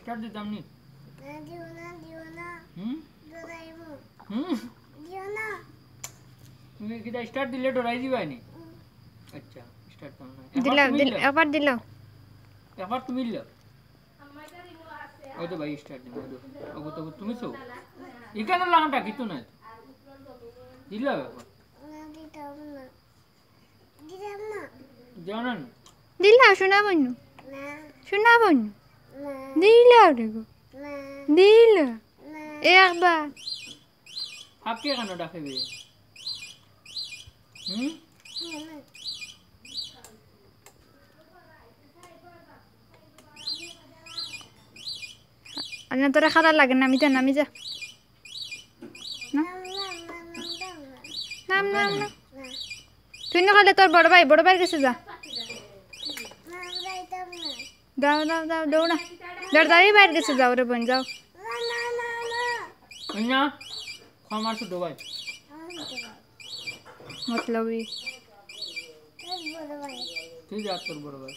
start দিতাম নি দিও না ডরাইবো দিও না তুমি কি স্টার্ট দিলে ডরাই দিবানি আচ্ছা স্টার্ট দাও না একবার দিল একবার তুমি দিলে ওই তো ভাই স্টার্ট দিও ওগো তো তুমি তো এখানে লাগাটা কিছু না দিলা একবার দিলাম না জানেন দিলা শোনাবনি না শোনাবনি না দিলা দেখো না দিলা না একবার আপকে কেন ডাকবে আল্লাহ তোরা খারাপ লাগে নামি যা নাম তুই না খালে তোর বড় ভাই কাছে যা দাও দৌড়া দাঁড়িয়ে বাইরে গেছে যাও রে বোন যাও না আমার ছোট ভাই মতলবই তুই যা তোর বড় ভাই